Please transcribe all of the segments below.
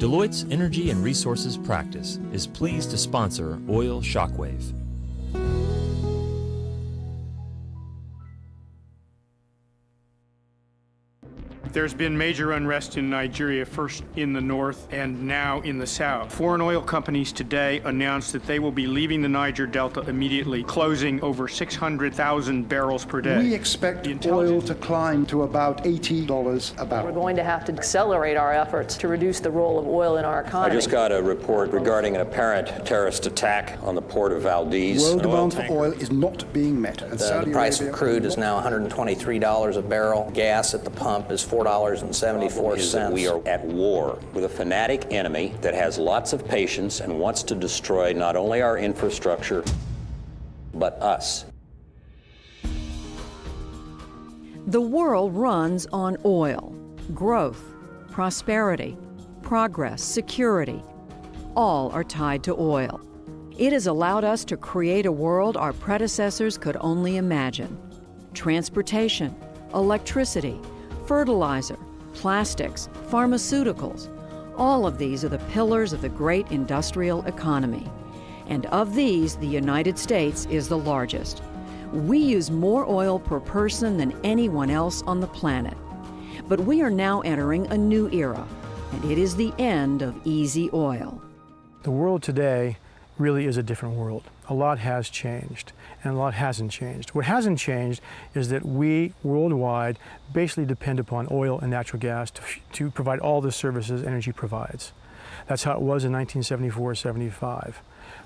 Deloitte's Energy and Resources practice is pleased to sponsor Oil Shockwave. There's been major unrest in Nigeria, first in the north and now in the south. Foreign oil companies today announced that they will be leaving the Niger Delta immediately, closing over 600,000 barrels per day. We expect oil to climb to about $80 a barrel. We're going to have to accelerate our efforts to reduce the role of oil in our economy. I just got a report regarding an apparent terrorist attack on the port of Valdez. World demand for oil is not being met. And the price of crude is now $123 a barrel. Gas at the pump is $4.74. We are at war with a fanatic enemy that has lots of patience and wants to destroy not only our infrastructure, but us. The world runs on oil. Growth, prosperity, progress, security, all are tied to oil. It has allowed us to create a world our predecessors could only imagine. Transportation, electricity, fertilizer, plastics, pharmaceuticals, all of these are the pillars of the great industrial economy. And of these, the United States is the largest. We use more oil per person than anyone else on the planet. But we are now entering a new era, and it is the end of easy oil. The world today really is a different world. A lot has changed, and a lot hasn't changed. What hasn't changed is that we, worldwide, basically depend upon oil and natural gas to provide all the services energy provides. That's how it was in 1974-75.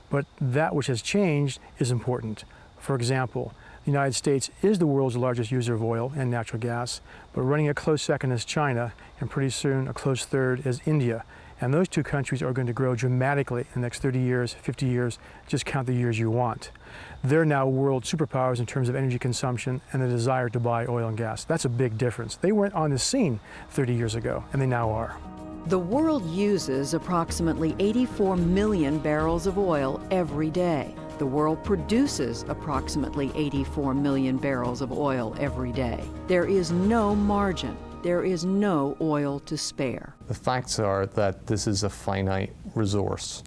But that which has changed is important. For example, the United States is the world's largest user of oil and natural gas, but running a close second is China, and pretty soon a close third is India. And those two countries are going to grow dramatically in the next 30 years, 50 years, just count the years you want. They're now world superpowers in terms of energy consumption and the desire to buy oil and gas. That's a big difference. They weren't on the scene 30 years ago, and they now are. The world uses approximately 84 million barrels of oil every day. The world produces approximately 84 million barrels of oil every day. There is no margin. There is no oil to spare. The facts are that this is a finite resource.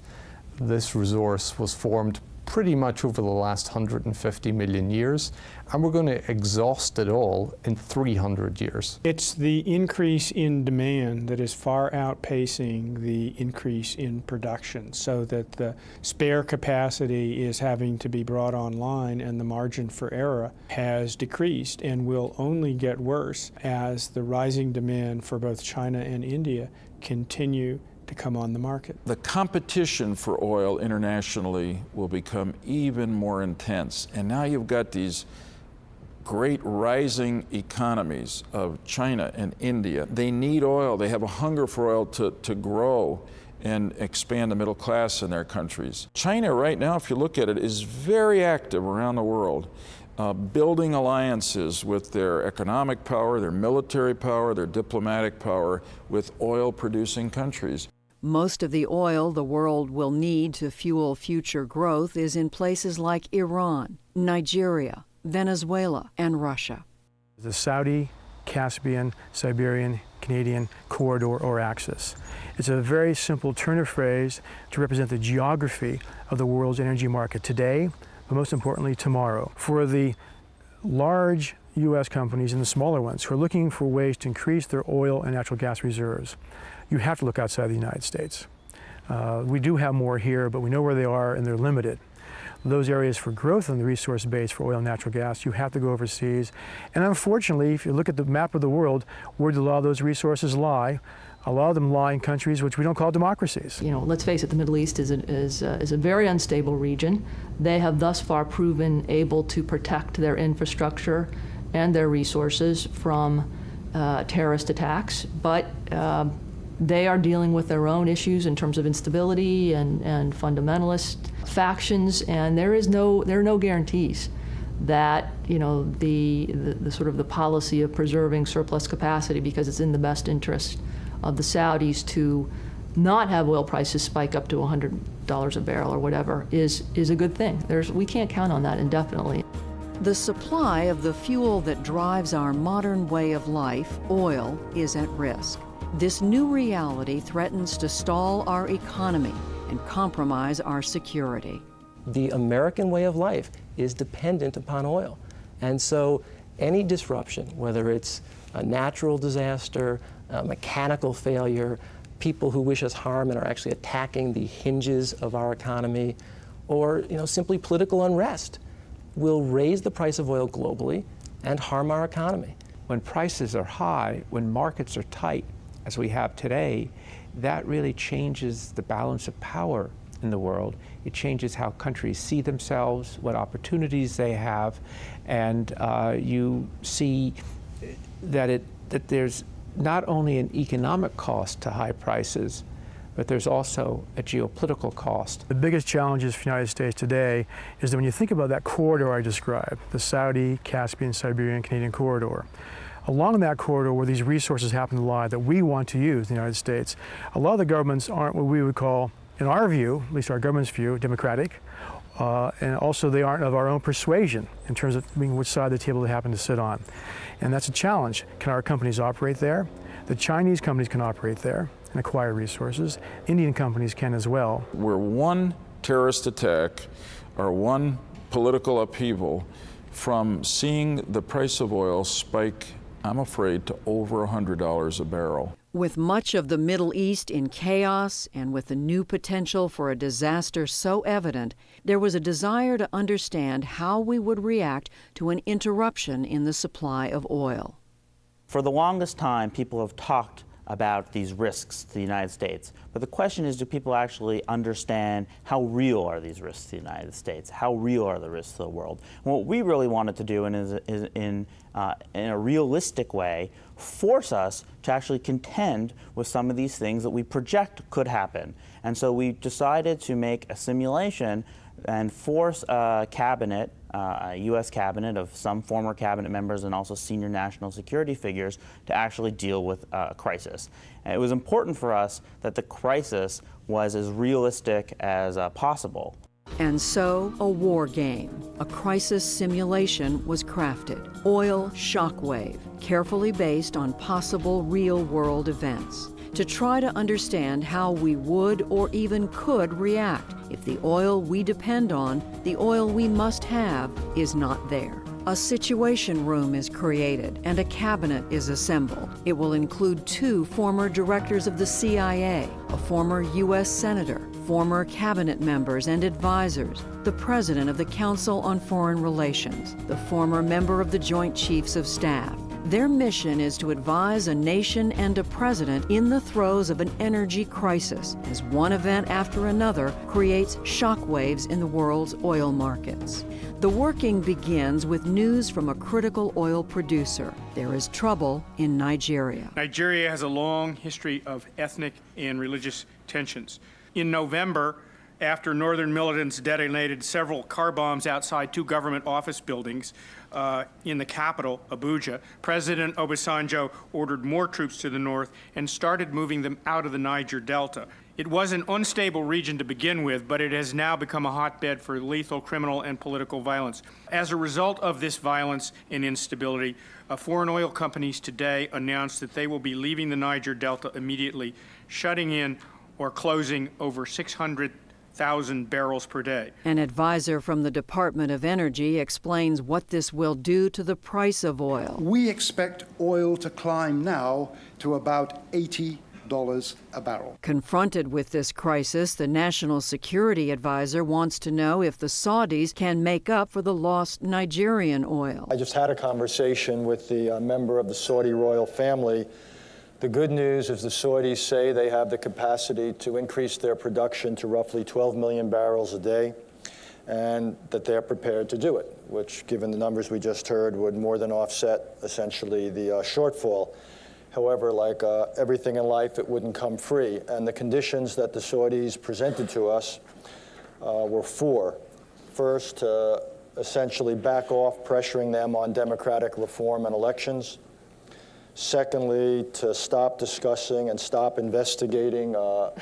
This resource was formed pretty much over the last 150 million years, and we're going to exhaust it all in 300 years. It's the increase in demand that is far outpacing the increase in production, so that the spare capacity is having to be brought online, and the margin for error has decreased and will only get worse as the rising demand for both China and India continue to come on the market. The competition for oil internationally will become even more intense. And now you've got these great rising economies of China and India. They need oil. They have a hunger for oil to grow and expand the middle class in their countries. China right now, if you look at it, is very active around the world, building alliances with their economic power, their military power, their diplomatic power with oil-producing countries. Most of the oil the world will need to fuel future growth is in places like Iran, Nigeria, Venezuela, and Russia. The Saudi, Caspian, Siberian, Canadian corridor or axis. It's a very simple turn of phrase to represent the geography of the world's energy market today, but most importantly tomorrow. For the large U.S. companies and the smaller ones who are looking for ways to increase their oil and natural gas reserves, you have to look outside the United States. We do have more here, but we know where they are and they're limited. Those areas for growth on the resource base for oil and natural gas, you have to go overseas. And unfortunately, if you look at the map of the world, where do a lot of those resources lie? A lot of them lie in countries which we don't call democracies. You know, let's face it, the Middle East is a very unstable region. They have thus far proven able to protect their infrastructure and their resources from terrorist attacks, but they are dealing with their own issues in terms of instability and fundamentalist factions, and there are no guarantees that, you know, the sort of the policy of preserving surplus capacity because it's in the best interest of the Saudis to not have oil prices spike up to $100 a barrel or whatever is a good thing. We can't count on that indefinitely. The supply of the fuel that drives our modern way of life, oil, is at risk. This new reality threatens to stall our economy and compromise our security. The American way of life is dependent upon oil. And so any disruption, whether it's a natural disaster, a mechanical failure, people who wish us harm and are actually attacking the hinges of our economy, or simply political unrest, will raise the price of oil globally and harm our economy. When prices are high, when markets are tight, as we have today, that really changes the balance of power in the world. It changes how countries see themselves, what opportunities they have, and you see that there's not only an economic cost to high prices, but there's also a geopolitical cost. The biggest challenges for the United States today is that when you think about that corridor I described, the Saudi, Caspian, Siberian, Canadian corridor, along that corridor where these resources happen to lie that we want to use in the United States, a lot of the governments aren't what we would call, in our view, at least our government's view, democratic, and also they aren't of our own persuasion in terms of being which side of the table they happen to sit on. And that's a challenge. Can our companies operate there? The Chinese companies can operate there and acquire resources. Indian companies can as well. We're one terrorist attack or one political upheaval from seeing the price of oil spike, I'm afraid, to over $100 a barrel. With much of the Middle East in chaos and with the new potential for a disaster so evident, there was a desire to understand how we would react to an interruption in the supply of oil. For the longest time, people have talked about these risks to the United States. But the question is, do people actually understand how real are these risks to the United States? How real are the risks to the world? And what we really wanted to do is in a realistic way, force us to actually contend with some of these things that we project could happen. And so we decided to make a simulation and force a cabinet, a U.S. cabinet of some former cabinet members and also senior national security figures to actually deal with a crisis. And it was important for us that the crisis was as realistic as possible. And so, a war game, a crisis simulation was crafted. Oil Shockwave, carefully based on possible real-world events, to try to understand how we would or even could react if the oil we depend on, the oil we must have, is not there. A situation room is created and a cabinet is assembled. It will include 2 former directors of the CIA, a former U.S. senator, former cabinet members and advisors, the president of the Council on Foreign Relations, the former member of the Joint Chiefs of Staff. Their mission is to advise a nation and a president in the throes of an energy crisis as one event after another creates shockwaves in the world's oil markets. The working begins with news from a critical oil producer. There is trouble in Nigeria. Nigeria has a long history of ethnic and religious tensions. In November, after northern militants detonated several car bombs outside 2 government office buildings in the capital, Abuja, President Obasanjo ordered more troops to the north and started moving them out of the Niger Delta. It was an unstable region to begin with, but it has now become a hotbed for lethal criminal and political violence. As a result of this violence and instability, foreign oil companies today announced that they will be leaving the Niger Delta immediately, shutting in or closing over 600,000 barrels per day. An advisor from the Department of Energy explains what this will do to the price of oil. We expect oil to climb now to about $80 a barrel. Confronted with this crisis, the National Security Advisor wants to know if the Saudis can make up for the lost Nigerian oil. I just had a conversation with the member of the Saudi royal family. The good news is the Saudis say they have the capacity to increase their production to roughly 12 million barrels a day, and that they're prepared to do it, which, given the numbers we just heard, would more than offset essentially the shortfall. However, like everything in life, it wouldn't come free, and the conditions that the Saudis presented to us were 4. First, to essentially back off pressuring them on democratic reform and elections. Secondly, to stop discussing and stop investigating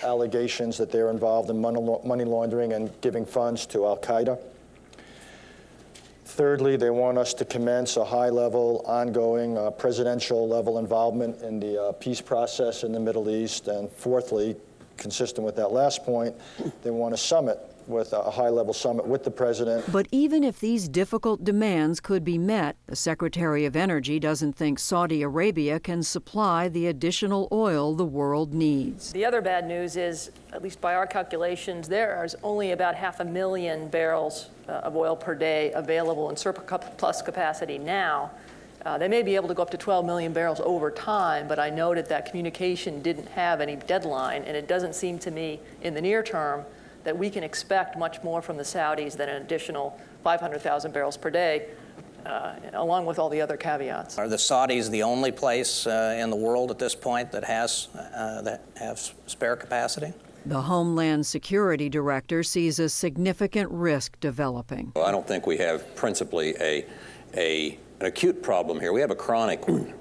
allegations that they're involved in money laundering and giving funds to al-Qaeda. Thirdly, they want us to commence a high-level, ongoing, presidential-level involvement in the peace process in the Middle East. And fourthly, consistent with that last point, they want a summit, with a high-level summit with the president. But even if these difficult demands could be met, the Secretary of Energy doesn't think Saudi Arabia can supply the additional oil the world needs. The other bad news is, at least by our calculations, there is only about 500,000 barrels of oil per day available in surplus capacity now. They may be able to go up to 12 million barrels over time, but I noted that communication didn't have any deadline, and it doesn't seem to me in the near term that we can expect much more from the Saudis than an additional 500,000 barrels per day, along with all the other caveats. Are the Saudis the only place in the world at this point that has spare capacity? The Homeland Security Director sees a significant risk developing. Well, I don't think we have principally an acute problem here. We have a chronic one,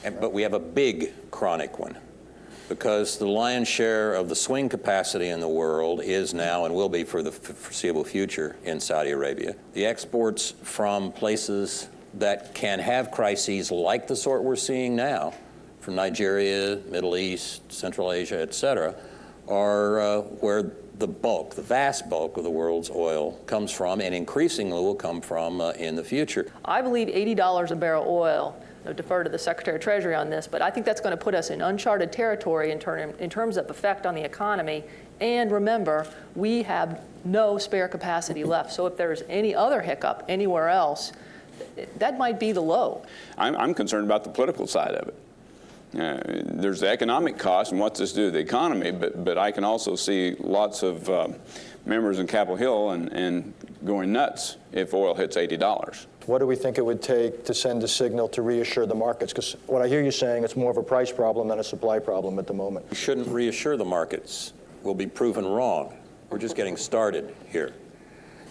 but we have a big chronic one, because the lion's share of the swing capacity in the world is now and will be for the foreseeable future in Saudi Arabia. The exports from places that can have crises like the sort we're seeing now, from Nigeria, Middle East, Central Asia, et cetera, are where the bulk, the vast bulk of the world's oil comes from, and increasingly will come from in the future. I believe $80 a barrel oil. I'll defer to the Secretary of Treasury on this, but I think that's going to put us in uncharted territory in terms of effect on the economy. And remember, we have no spare capacity left. So if there's any other hiccup anywhere else, that might be the low. I'm concerned about the political side of it. There's the economic cost and what's this do to the economy, but I can also see lots of members in Capitol Hill and going nuts if oil hits $80. What do we think it would take to send a signal to reassure the markets? Because what I hear you saying, it's more of a price problem than a supply problem at the moment. We shouldn't reassure the markets. We'll be proven wrong. We're just getting started here.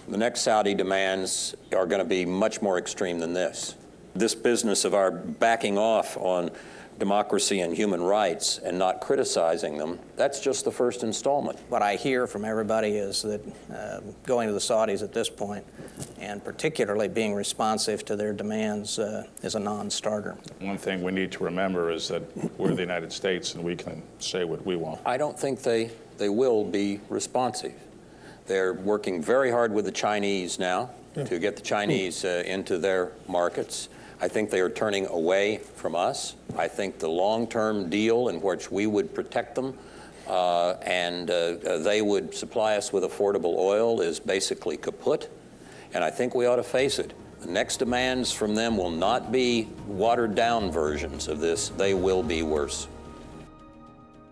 The next Saudi demands are going to be much more extreme than this. This business of our backing off on democracy and human rights and not criticizing them, that's just the first installment. What I hear from everybody is that going to the Saudis at this point, and particularly being responsive to their demands, is a non-starter. One thing we need to remember is that we're the United States and we can say what we want. I don't think they will be responsive. They're working very hard with the Chinese now to get the Chinese into their markets. I think they are turning away from us. I think the long-term deal in which we would protect them and they would supply us with affordable oil is basically kaput. And I think we ought to face it. The next demands from them will not be watered-down versions of this. They will be worse.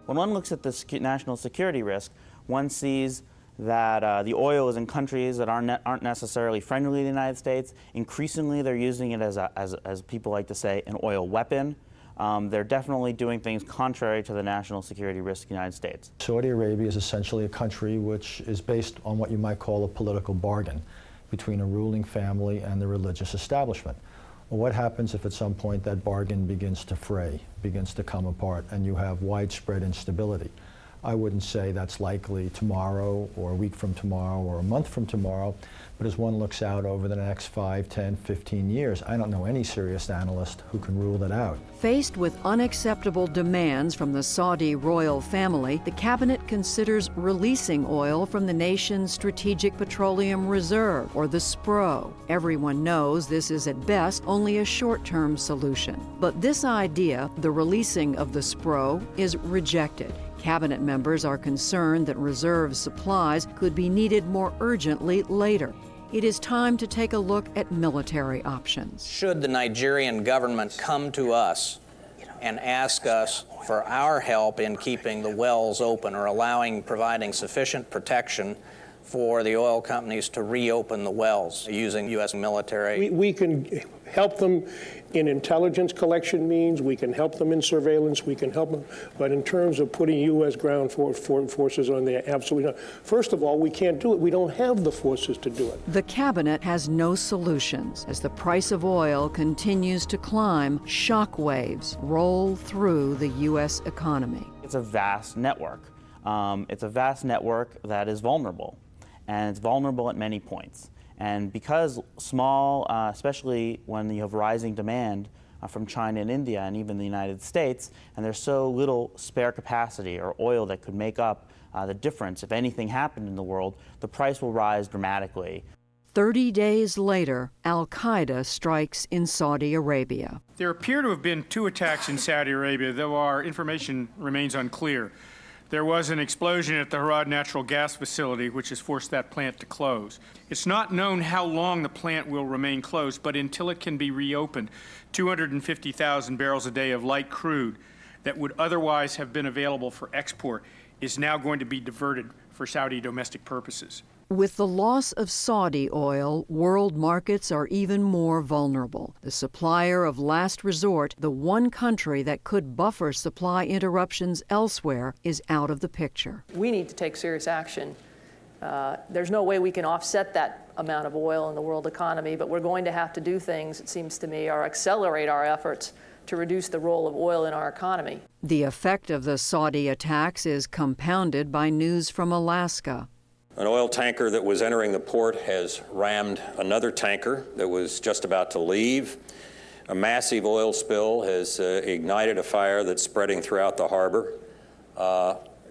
When one looks at the national security risk, one sees that the oil is in countries that aren't necessarily friendly to the United States. Increasingly, they're using it as people like to say, an oil weapon. They're definitely doing things contrary to the national security risk of the United States. Saudi Arabia is essentially a country which is based on what you might call a political bargain between a ruling family and the religious establishment. Well, what happens if at some point that bargain begins to fray, begins to come apart, and you have widespread instability? I wouldn't say that's likely tomorrow or a week from tomorrow or a month from tomorrow, but as one looks out over the next 5, 10, 15 years, I don't know any serious analyst who can rule that out. Faced with unacceptable demands from the Saudi royal family, the cabinet considers releasing oil from the nation's Strategic Petroleum Reserve, or the SPRO. Everyone knows this is at best only a short-term solution. But this idea, the releasing of the SPRO, is rejected. Cabinet members are concerned that reserve supplies could be needed more urgently later. It is time to take a look at military options. Should the Nigerian government come to us and ask us for our help in keeping the wells open or providing sufficient protection for the oil companies to reopen the wells using U.S. military? We can help them in intelligence collection means, we can help them in surveillance, we can help them, but in terms of putting U.S. ground forces on there, absolutely not. First of all, we can't do it. We don't have the forces to do it. The cabinet has no solutions. As the price of oil continues to climb, shockwaves roll through the U.S. economy. It's a vast network. It's a vast network that is vulnerable, and it's vulnerable at many points. And because small, especially when you have rising demand from China and India and even the United States, and there's so little spare capacity or oil that could make up the difference, if anything happened in the world, the price will rise dramatically. 30 days later, al-Qaeda strikes in Saudi Arabia. There appear to have been 2 attacks in Saudi Arabia, though our information remains unclear. There was an explosion at the Harad natural gas facility, which has forced that plant to close. It's not known how long the plant will remain closed, but until it can be reopened, 250,000 barrels a day of light crude that would otherwise have been available for export is now going to be diverted for Saudi domestic purposes. With the loss of Saudi oil, world markets are even more vulnerable. The supplier of last resort, the one country that could buffer supply interruptions elsewhere, is out of the picture. We need to take serious action. There's no way we can offset that amount of oil in the world economy, but we're going to have to do things, it seems to me, or accelerate our efforts to reduce the role of oil in our economy. The effect of the Saudi attacks is compounded by news from Alaska. An oil tanker that was entering the port has rammed another tanker that was just about to leave. A massive oil spill has ignited a fire that's spreading throughout the harbor.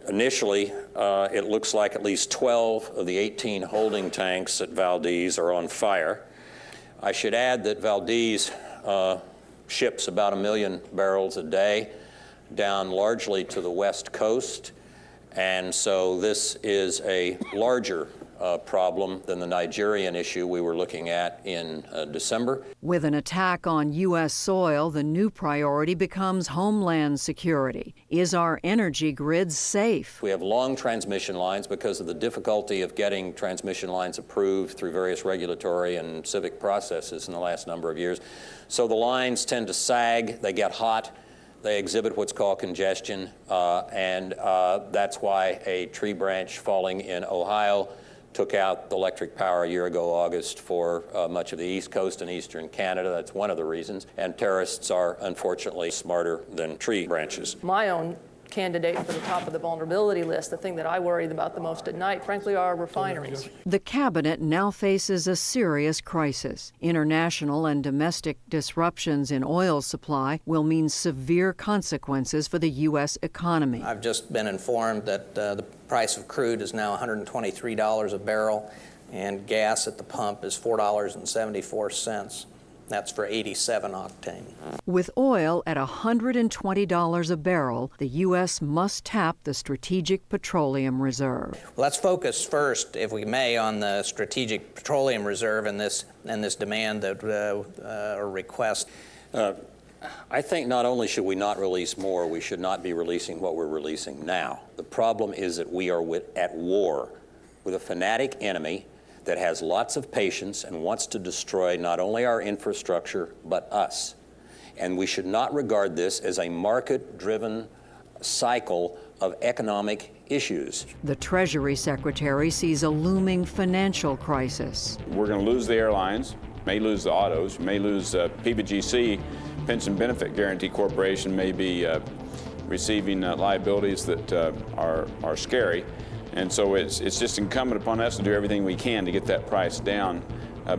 Initially, it looks like at least 12 of the 18 holding tanks at Valdez are on fire. I should add that Valdez ships about 1 million barrels a day down largely to the West Coast. And so this is a larger problem than the Nigerian issue we were looking at in December. With an attack on U.S. soil, the new priority becomes homeland security. Is our energy grid safe? We have long transmission lines because of the difficulty of getting transmission lines approved through various regulatory and civic processes in the last number of years. So the lines tend to sag, they get hot. They exhibit what's called congestion, and that's why a tree branch falling in Ohio took out the electric power a year ago, August, for much of the East Coast and eastern Canada. That's one of the reasons. And terrorists are, unfortunately, smarter than tree branches. My own candidate for the top of the vulnerability list, the thing that I worry about the most at night, frankly, are refineries. The cabinet now faces a serious crisis. International and domestic disruptions in oil supply will mean severe consequences for the U.S. economy. I've just been informed that the price of crude is now $123 a barrel, and gas at the pump is $4.74. That's for 87 octane. With oil at $120 a barrel, the U.S. must tap the Strategic Petroleum Reserve. Well, let's focus first, if we may, on the Strategic Petroleum Reserve and this demand that or request. I think not only should we not release more, we should not be releasing what we're releasing now. The problem is that we are at war with a fanatic enemy that has lots of patience and wants to destroy not only our infrastructure, but us. And we should not regard this as a market-driven cycle of economic issues. The Treasury Secretary sees a looming financial crisis. We're going to lose the airlines, may lose the autos, may lose PBGC, Pension Benefit Guaranty Corporation may be receiving liabilities that are scary. And so it's just incumbent upon us to do everything we can to get that price down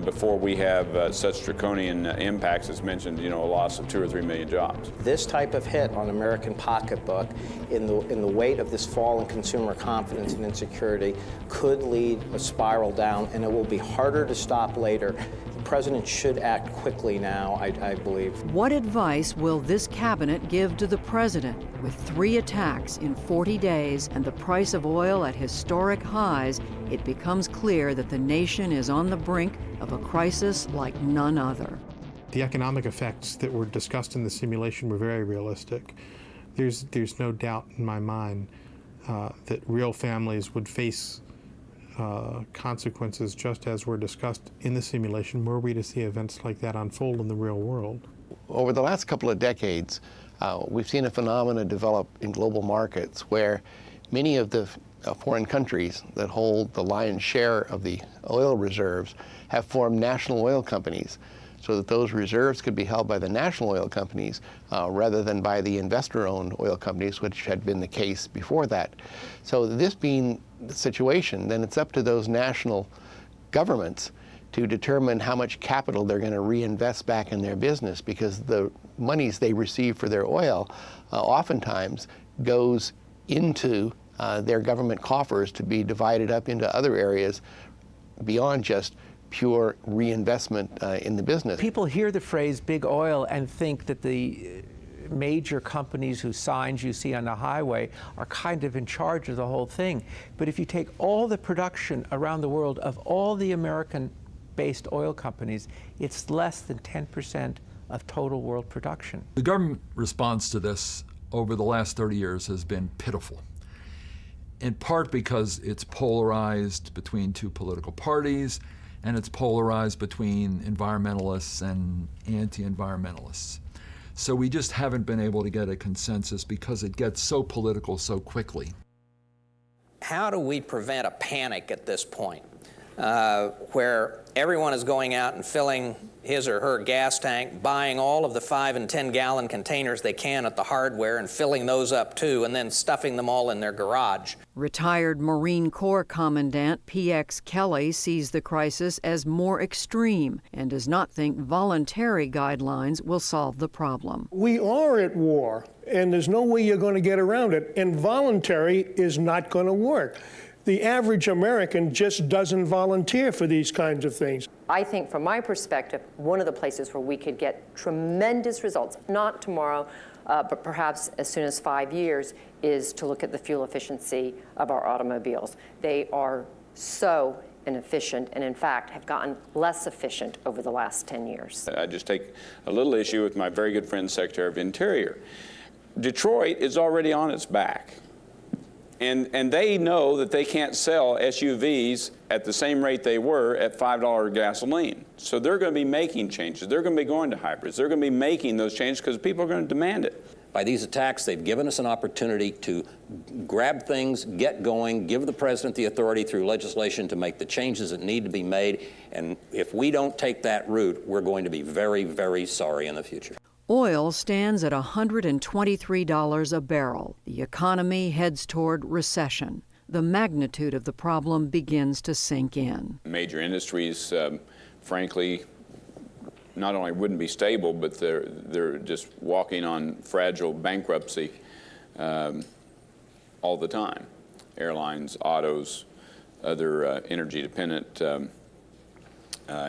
before we have such draconian impacts as mentioned, a loss of 2 or 3 million jobs. This type of hit on American pocketbook in the weight of this fall in consumer confidence and insecurity could lead a spiral down, and it will be harder to stop later. The president should act quickly now, I believe. What advice will this cabinet give to the president? With 3 attacks in 40 days and the price of oil at historic highs, it becomes clear that the nation is on the brink of a crisis like none other. The economic effects that were discussed in the simulation were very realistic. There's no doubt in my mind that real families would face consequences just as were discussed in the simulation were we to see events like that unfold in the real world. Over the last couple of decades, we've seen a phenomenon develop in global markets where many of the foreign countries that hold the lion's share of the oil reserves have formed national oil companies so that those reserves could be held by the national oil companies rather than by the investor-owned oil companies, which had been the case before that. So this being the situation, then it's up to those national governments to determine how much capital they're going to reinvest back in their business, because the monies they receive for their oil oftentimes goes into their government coffers to be divided up into other areas beyond just pure reinvestment in the business. People hear the phrase big oil and think that the major companies whose signs you see on the highway are kind of in charge of the whole thing. But if you take all the production around the world of all the American-based oil companies, it's less than 10% of total world production. The government response to this over the last 30 years has been pitiful, in part because it's polarized between two political parties, and it's polarized between environmentalists and anti-environmentalists. So we just haven't been able to get a consensus because it gets so political so quickly. How do we prevent a panic at this point, where everyone is going out and filling his or her gas tank, buying all of the 5 and 10 gallon containers they can at the hardware and filling those up too, and then stuffing them all in their garage? Retired Marine Corps Commandant P.X. Kelly sees the crisis as more extreme and does not think voluntary guidelines will solve the problem. We are at war, and there's no way you're going to get around it, and voluntary is not going to work. The average American just doesn't volunteer for these kinds of things. I think from my perspective, one of the places where we could get tremendous results, not tomorrow, but perhaps as soon as 5 years, is to look at the fuel efficiency of our automobiles. They are so inefficient, and in fact have gotten less efficient over the last 10 years. I just take a little issue with my very good friend, Secretary of Interior. Detroit is already on its back. And they know that they can't sell SUVs at the same rate they were at $5 gasoline. So they're going to be making changes. They're going to be going to hybrids. They're going to be making those changes because people are going to demand it. By these attacks, they've given us an opportunity to grab things, get going, give the president the authority through legislation to make the changes that need to be made. And if we don't take that route, we're going to be very, very sorry in the future. Oil stands at $123 a barrel. The economy heads toward recession. The magnitude of the problem begins to sink in. Major industries, frankly, not only wouldn't be stable, but they're just walking on fragile bankruptcy all the time. Airlines, autos, other energy-dependent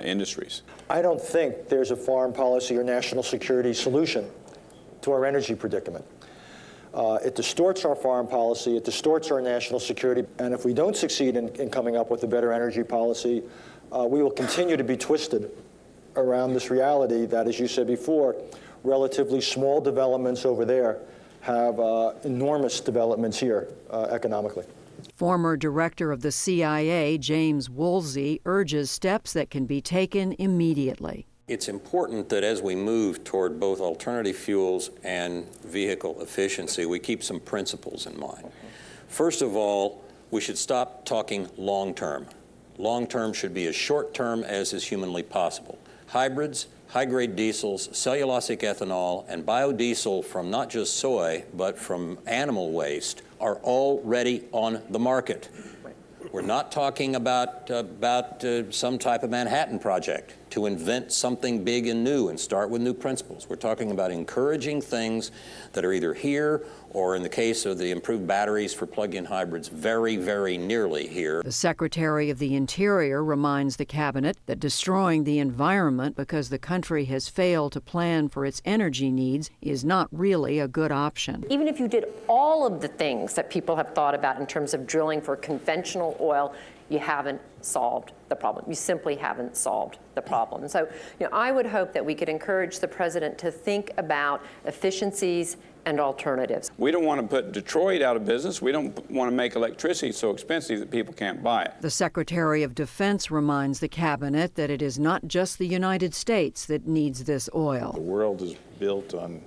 industries. I don't think there's a foreign policy or national security solution to our energy predicament. It distorts our foreign policy, it distorts our national security, and if we don't succeed in coming up with a better energy policy, we will continue to be twisted around this reality that, as you said before, relatively small developments over there have enormous developments here economically. Former director of the CIA, James Woolsey, urges steps that can be taken immediately. It's important that as we move toward both alternative fuels and vehicle efficiency, we keep some principles in mind. First of all, we should stop talking long-term. Long-term should be as short-term as is humanly possible. Hybrids, high-grade diesels, cellulosic ethanol, and biodiesel from not just soy, but from animal waste are already on the market. We're not talking about some type of Manhattan Project to invent something big and new and start with new principles. We're talking about encouraging things that are either here or, in the case of the improved batteries for plug-in hybrids, very, very nearly here. The Secretary of the Interior reminds the cabinet that destroying the environment because the country has failed to plan for its energy needs is not really a good option. Even if you did all of the things that people have thought about in terms of drilling for conventional oil, you haven't solved the problem. You simply haven't solved the problem. So, I would hope that we could encourage the president to think about efficiencies and alternatives. We don't want to put Detroit out of business. We don't want to make electricity so expensive that people can't buy it. The Secretary of Defense reminds the cabinet that it is not just the United States that needs this oil. The world is built on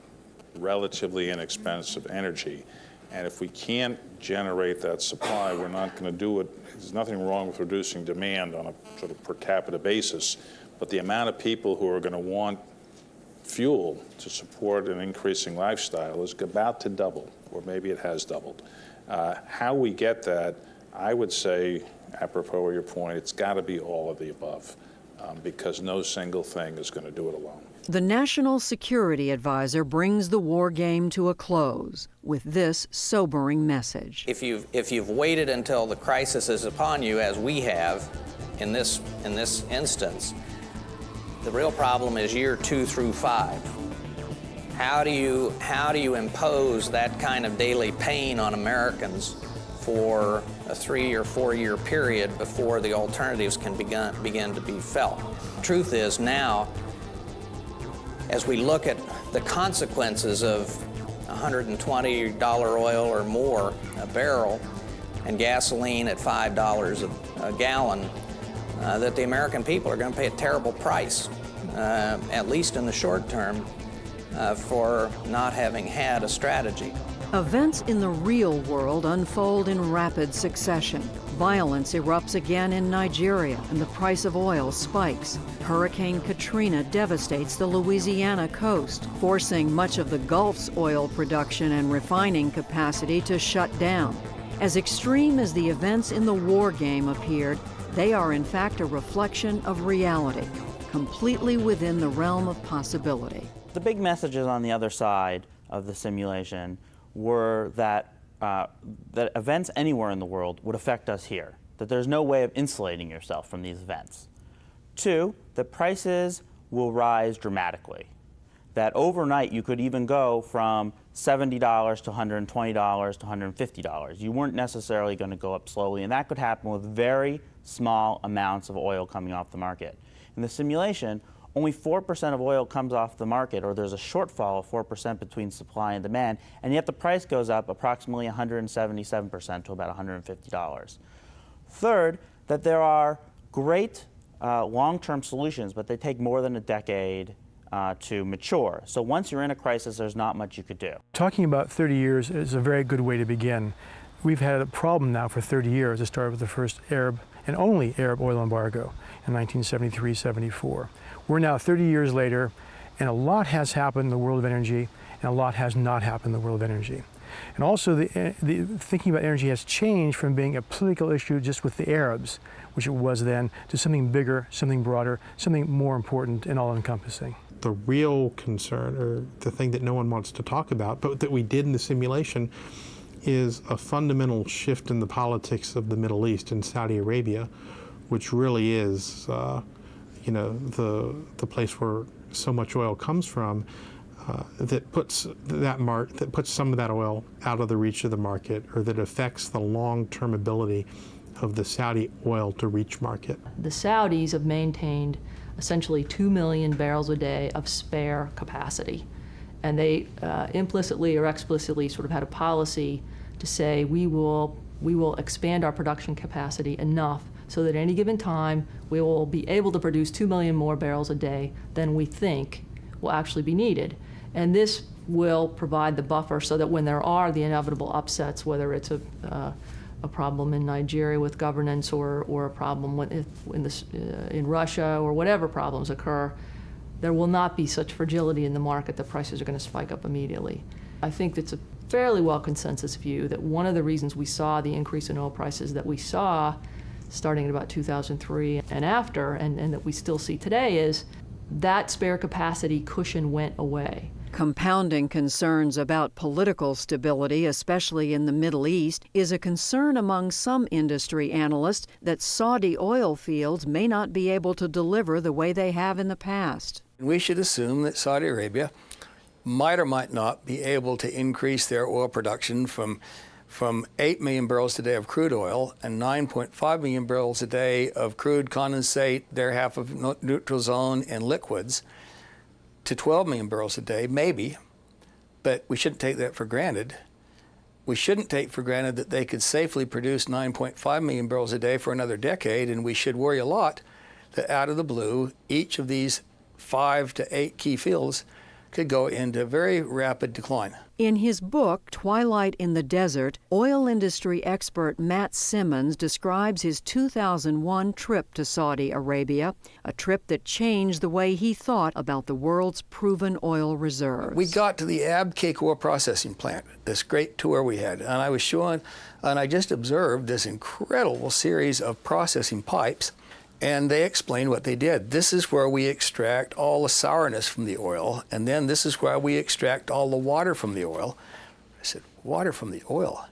relatively inexpensive energy. And if we can't generate that supply, we're not going to do it. There's nothing wrong with reducing demand on a sort of per capita basis, but the amount of people who are going to want fuel to support an increasing lifestyle is about to double, or maybe it has doubled. How we get that, I would say, apropos of your point, it's got to be all of the above. because no single thing is going to do it alone. The National Security Advisor brings the war game to a close with this sobering message. If you've waited until the crisis is upon you, as we have in this instance, the real problem is year 2 through 5. How do you impose that kind of daily pain on Americans for a 3 or 4 year period before the alternatives can begin to be felt? Truth is now, as we look at the consequences of $120 oil or more a barrel and gasoline at $5 a gallon, that the American people are going to pay a terrible price, at least in the short term, for not having had a strategy. Events in the real world unfold in rapid succession. Violence erupts again in Nigeria, and the price of oil spikes. Hurricane Katrina devastates the Louisiana coast, forcing much of the Gulf's oil production and refining capacity to shut down. As extreme as the events in the war game appeared, they are in fact a reflection of reality, completely within the realm of possibility. The big messages on the other side of the simulation were that that events anywhere in the world would affect us here, that there's no way of insulating yourself from these events. 2, that prices will rise dramatically, that overnight you could even go from $70 to $120 to $150. You weren't necessarily going to go up slowly, and that could happen with very small amounts of oil coming off the market. In the simulation, only 4% of oil comes off the market, or there's a shortfall of 4% between supply and demand, and yet the price goes up approximately 177% to about $150. Third, that there are great long-term solutions, but they take more than a decade to mature. So once you're in a crisis, there's not much you could do. Talking about 30 years is a very good way to begin. We've had a problem now for 30 years. It started with the first Arab and only Arab oil embargo in 1973-74. We're now 30 years later, and a lot has happened in the world of energy, and a lot has not happened in the world of energy. And also, the thinking about energy has changed from being a political issue just with the Arabs, which it was then, to something bigger, something broader, something more important and all-encompassing. The real concern, or the thing that no one wants to talk about, but that we did in the simulation, is a fundamental shift in the politics of the Middle East and Saudi Arabia, which really is the place where so much oil comes from, that puts some of that oil out of the reach of the market, or that affects the long-term ability of the Saudi oil to reach market. The Saudis have maintained essentially 2 million barrels a day of spare capacity, and they implicitly or explicitly sort of had a policy to say we will expand our production capacity enough so that at any given time we will be able to produce 2 million more barrels a day than we think will actually be needed. And this will provide the buffer so that when there are the inevitable upsets, whether it's a problem in Nigeria with governance or a problem in Russia or whatever problems occur, there will not be such fragility in the market that prices are going to spike up immediately. I think it's a fairly well consensus view that one of the reasons we saw the increase in oil prices that we saw starting at about 2003 and after, and that we still see today, is that spare capacity cushion went away. Compounding concerns about political stability, especially in the Middle East, is a concern among some industry analysts that Saudi oil fields may not be able to deliver the way they have in the past. We should assume that Saudi Arabia might or might not be able to increase their oil production from 8 million barrels a day of crude oil and 9.5 million barrels a day of crude condensate, their half of neutral zone, and liquids, to 12 million barrels a day, maybe, but we shouldn't take that for granted. We shouldn't take for granted that they could safely produce 9.5 million barrels a day for another decade, and we should worry a lot that out of the blue, each of these 5 to 8 key fields could go into very rapid decline. In his book, Twilight in the Desert, oil industry expert Matt Simmons describes his 2001 trip to Saudi Arabia, a trip that changed the way he thought about the world's proven oil reserves. We got to the Abqaiq oil processing plant, this great tour we had, and I was showing, and I just observed this incredible series of processing pipes, And they explained what they did. This is where we extract all the sourness from the oil, and then this is where we extract all the water from the oil. I said, water from the oil?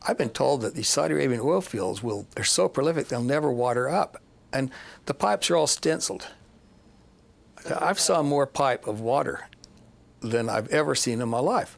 I've been told that these Saudi Arabian oil fields they're so prolific they'll never water up. And the pipes are all stenciled. I've saw more pipe of water than I've ever seen in my life.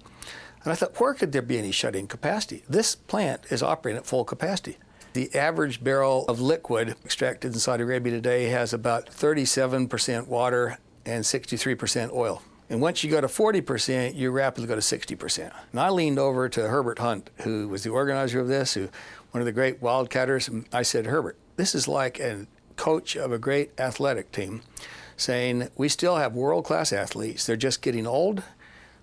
And I thought, where could there be any shut-in capacity? This plant is operating at full capacity. The average barrel of liquid extracted in Saudi Arabia today has about 37% water and 63% oil. And once you go to 40%, you rapidly go to 60%. And I leaned over to Herbert Hunt, who was the organizer of this, one of the great wildcatters. And I said, Herbert, this is like a coach of a great athletic team saying, we still have world-class athletes. They're just getting old,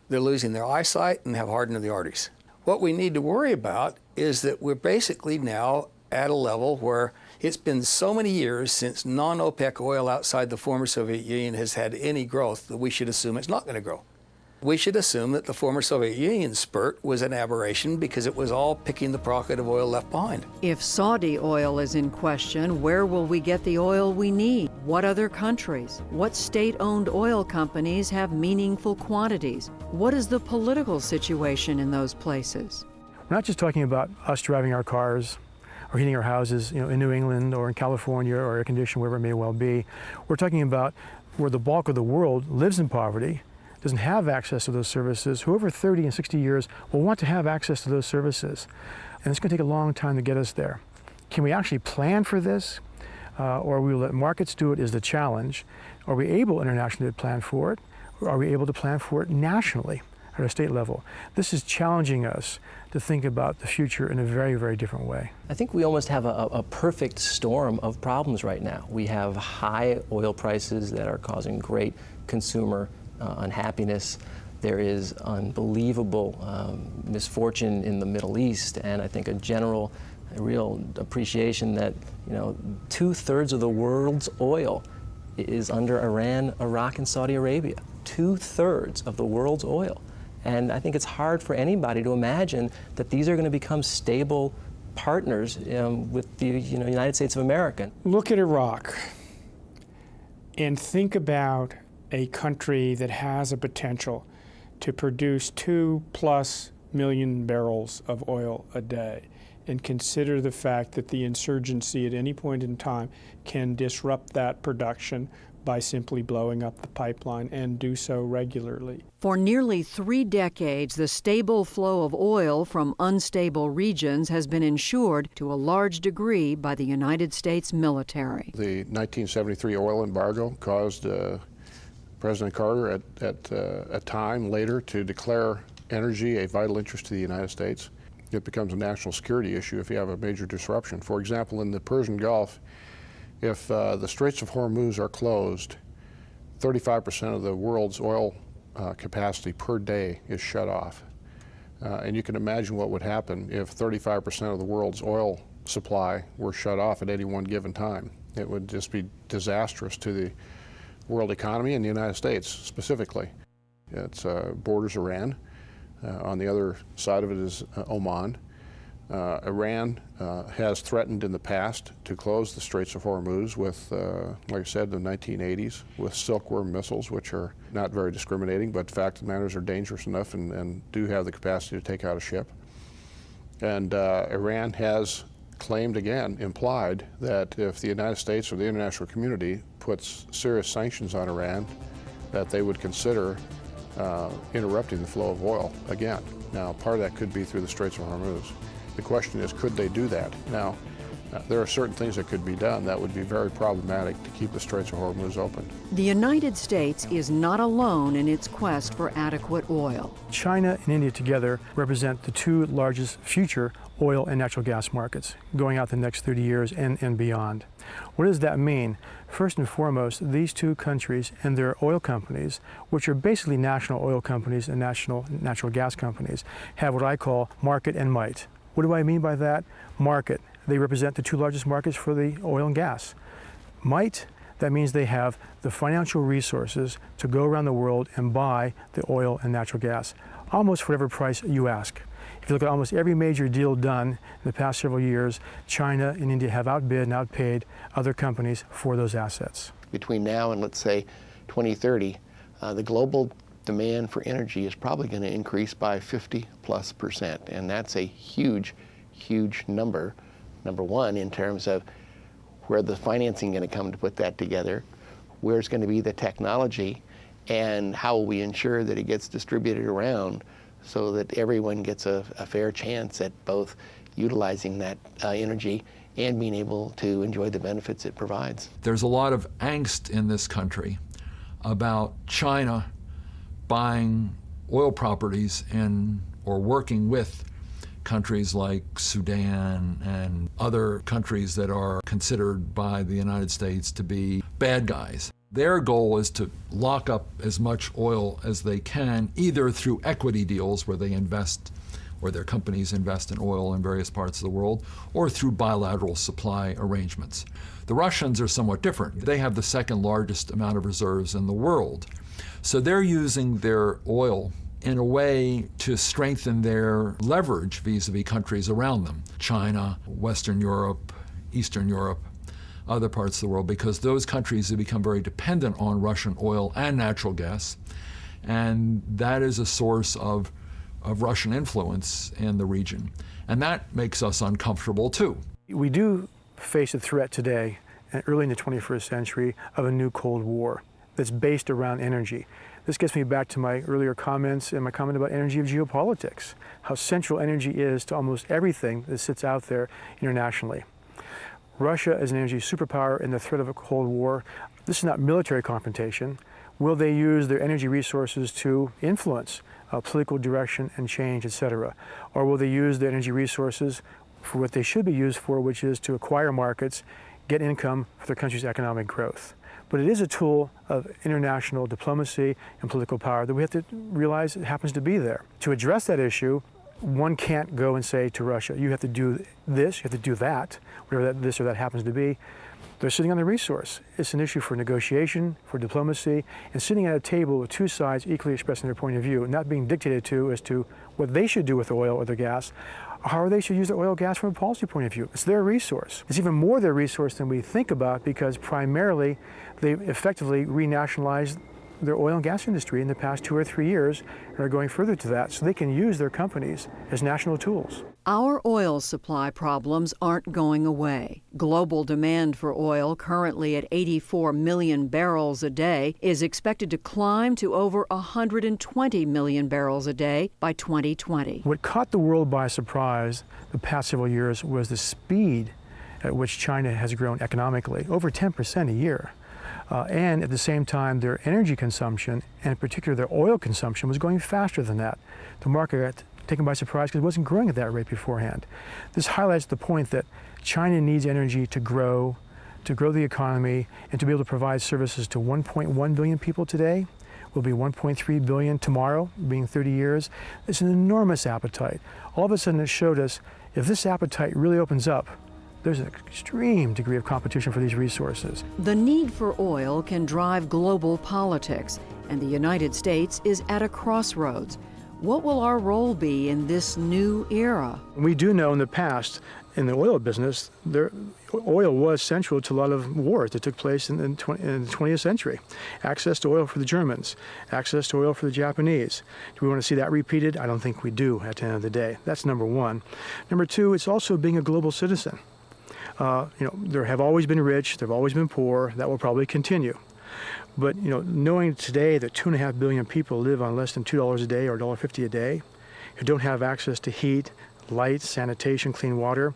they're losing their eyesight, and have hardening of the arteries. What we need to worry about is that we're basically now at a level where it's been so many years since non-OPEC oil outside the former Soviet Union has had any growth that we should assume it's not going to grow. We should assume that the former Soviet Union spurt was an aberration because it was all picking the pocket of oil left behind. If Saudi oil is in question, where will we get the oil we need? What other countries? What state-owned oil companies have meaningful quantities? What is the political situation in those places? We're not just talking about us driving our cars or heating our houses, in New England or in California or air conditioned, wherever it may well be. We're talking about where the bulk of the world lives in poverty, doesn't have access to those services, who over 30 and 60 years will want to have access to those services. And it's going to take a long time to get us there. Can we actually plan for this? Or we let markets do it is the challenge. Are we able internationally to plan for it? Or are we able to plan for it nationally at a state level? This is challenging us to think about the future in a very, very different way. I think we almost have a perfect storm of problems right now. We have high oil prices that are causing great consumer unhappiness. There is unbelievable misfortune in the Middle East, and I think a real appreciation that 2/3 of the world's oil is under Iran, Iraq, and Saudi Arabia. 2/3 of the world's oil. And I think it's hard for anybody to imagine that these are going to become stable partners with the United States of America. Look at Iraq and think about a country that has a potential to produce 2+ million barrels of oil a day, and consider the fact that the insurgency at any point in time can disrupt that production by simply blowing up the pipeline, and do so regularly. For nearly 3 decades, the stable flow of oil from unstable regions has been ensured to a large degree by the United States military. The 1973 oil embargo caused President Carter at a time later to declare energy a vital interest to the United States. It becomes a national security issue if you have a major disruption. For example, in the Persian Gulf, if the Straits of Hormuz are closed, 35% of the world's oil capacity per day is shut off. And you can imagine what would happen if 35% of the world's oil supply were shut off at any one given time. It would just be disastrous to the world economy and the United States specifically. It borders Iran. On the other side of it is Oman. Iran has threatened in the past to close the Straits of Hormuz with, like I said, in the 1980s, with silkworm missiles, which are not very discriminating, but the fact of the matter is they're dangerous enough and do have the capacity to take out a ship. And Iran has claimed again, implied, that if the United States or the international community puts serious sanctions on Iran, that they would consider interrupting the flow of oil again. Now, part of that could be through the Straits of Hormuz. The question is, could they do that? Now, there are certain things that could be done that would be very problematic to keep the Straits of Hormuz open. The United States is not alone in its quest for adequate oil. China and India together represent the 2 largest future oil and natural gas markets going out the next 30 years and beyond. What does that mean? First and foremost, these 2 countries and their oil companies, which are basically national oil companies and national natural gas companies, have what I call market and might. What do I mean by that? Market. They represent the 2 largest markets for the oil and gas. Might, that means they have the financial resources to go around the world and buy the oil and natural gas, almost for whatever price you ask. If you look at almost every major deal done in the past several years, China and India have outbid and outpaid other companies for those assets. Between now and, let's say, 2030, the global demand for energy is probably going to increase by 50+%, and that's a huge, huge number. Number one, in terms of where the financing going to come to put that together, where's going to be the technology, and how will we ensure that it gets distributed around so that everyone gets a fair chance at both utilizing that energy and being able to enjoy the benefits it provides. There's a lot of angst in this country about China buying oil properties or working with countries like Sudan and other countries that are considered by the United States to be bad guys. Their goal is to lock up as much oil as they can, either through equity deals where they invest, or their companies invest in oil in various parts of the world, or through bilateral supply arrangements. The Russians are somewhat different. They have the second largest amount of reserves in the world. So they're using their oil in a way to strengthen their leverage vis-a-vis countries around them, China, Western Europe, Eastern Europe, other parts of the world, because those countries have become very dependent on Russian oil and natural gas, and that is a source of Russian influence in the region. And that makes us uncomfortable too. We do face a threat today, early in the 21st century, of a new Cold War that's based around energy. This gets me back to my earlier comments and my comment about energy of geopolitics, how central energy is to almost everything that sits out there internationally. Russia is an energy superpower in the threat of a Cold War. This is not military confrontation. Will they use their energy resources to influence political direction and change, etc.? Or will they use their energy resources for what they should be used for, which is to acquire markets, get income for their country's economic growth? But it is a tool of international diplomacy and political power that we have to realize it happens to be there. To address that issue, one can't go and say to Russia, you have to do this, you have to do that, whatever this or that happens to be. They're sitting on the resource. It's an issue for negotiation, for diplomacy, and sitting at a table with two sides equally expressing their point of view, not being dictated to as to what they should do with oil or their gas, or how they should use their oil gas from a policy point of view. It's their resource. It's even more their resource than we think about, because primarily they effectively renationalized their oil and gas industry in the past 2 or 3 years and are going further to that, so they can use their companies as national tools. Our oil supply problems aren't going away. Global demand for oil, currently at 84 million barrels a day, is expected to climb to over 120 million barrels a day by 2020. What caught the world by surprise the past several years was the speed at which China has grown economically, over 10% a year. And at the same time, their energy consumption, and in particular their oil consumption, was going faster than that. The market got taken by surprise because it wasn't growing at that rate beforehand. This highlights the point that China needs energy to grow the economy, and to be able to provide services to 1.1 billion people today. Will be 1.3 billion tomorrow, being 30 years. It's an enormous appetite. All of a sudden it showed us, if this appetite really opens up, there's an extreme degree of competition for these resources. The need for oil can drive global politics, and the United States is at a crossroads. What will our role be in this new era? We do know in the past, in the oil business, oil was central to a lot of wars that took place in the 20th century. Access to oil for the Germans, access to oil for the Japanese. Do we want to see that repeated? I don't think we do at the end of the day. That's number one. Number two, it's also being a global citizen. There have always been rich, there have always been poor. That will probably continue. But knowing today that 2.5 billion people live on less than $2 a day or $1.50 a day, who don't have access to heat, light, sanitation, clean water,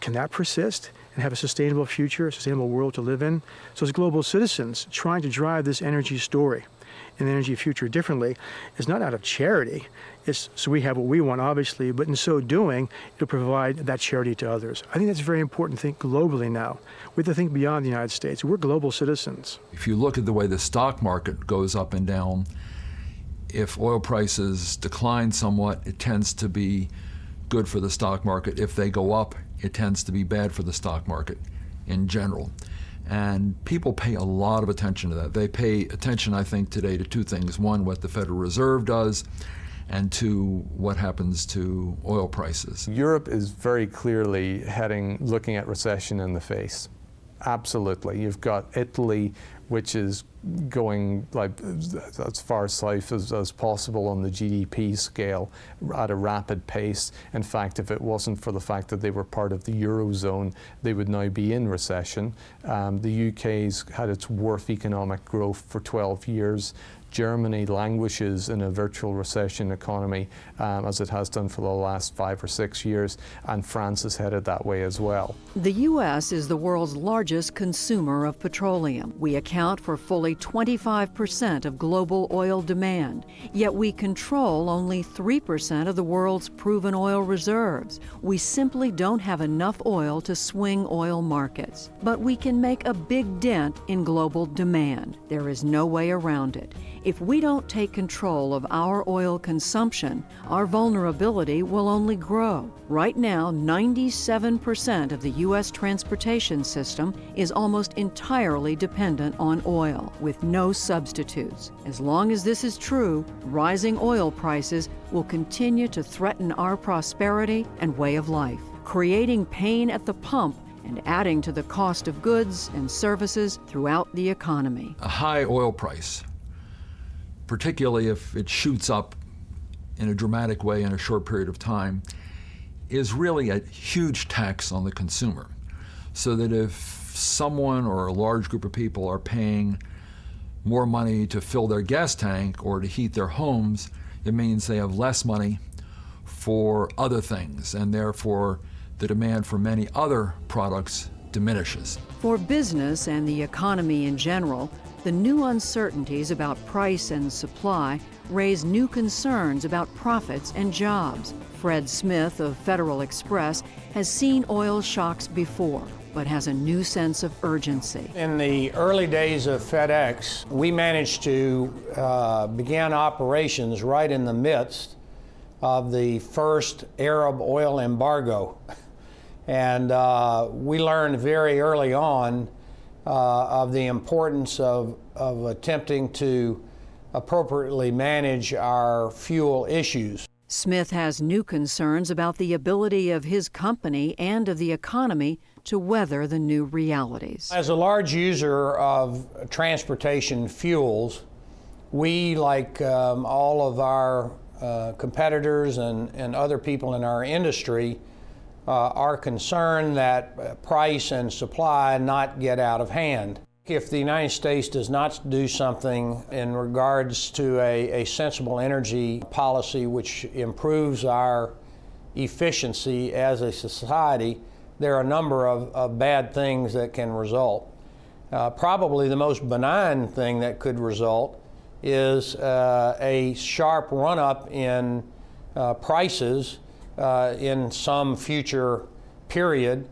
can that persist and have a sustainable future, a sustainable world to live in? So as global citizens, trying to drive this energy story and the energy future differently is not out of charity. It's so we have what we want, obviously, but in so doing, it'll provide that charity to others. I think that's very important to think globally now. We have to think beyond the United States. We're global citizens. If you look at the way the stock market goes up and down, if oil prices decline somewhat, it tends to be good for the stock market. If they go up, it tends to be bad for the stock market in general. And people pay a lot of attention to that. They pay attention, I think, today to two things. One, what the Federal Reserve does, and to what happens to oil prices. Europe is very clearly looking at recession in the face. Absolutely. You've got Italy, which is going like as far south as possible on the GDP scale at a rapid pace. In fact, if it wasn't for the fact that they were part of the Eurozone, they would now be in recession. The UK's had its worst economic growth for 12 years. Germany languishes in a virtual recession economy as it has done for the last 5 or 6 years, and France is headed that way as well. The U.S. is the world's largest consumer of petroleum. We account for fully 25% of global oil demand, yet we control only 3% of the world's proven oil reserves. We simply don't have enough oil to swing oil markets. But we can make a big dent in global demand. There is no way around it. If we don't take control of our oil consumption, our vulnerability will only grow. Right now, 97% of the U.S. transportation system is almost entirely dependent on oil, with no substitutes. As long as this is true, rising oil prices will continue to threaten our prosperity and way of life, creating pain at the pump and adding to the cost of goods and services throughout the economy. A high oil price, particularly if it shoots up in a dramatic way in a short period of time, is really a huge tax on the consumer. So that if someone or a large group of people are paying more money to fill their gas tank or to heat their homes, it means they have less money for other things, and therefore the demand for many other products diminishes. For business and the economy in general, the new uncertainties about price and supply raise new concerns about profits and jobs. Fred Smith of Federal Express has seen oil shocks before, but has a new sense of urgency. In the early days of FedEx, we managed to begin operations right in the midst of the first Arab oil embargo. And we learned very early on of the importance of attempting to appropriately manage our fuel issues. Smith has new concerns about the ability of his company and of the economy to weather the new realities. As a large user of transportation fuels, we, like all of our competitors and other people in our industry, are concerned that price and supply not get out of hand. If the United States does not do something in regards to a sensible energy policy which improves our efficiency as a society, there are a number of bad things that can result. Probably the most benign thing that could result is a sharp run-up in prices in some future period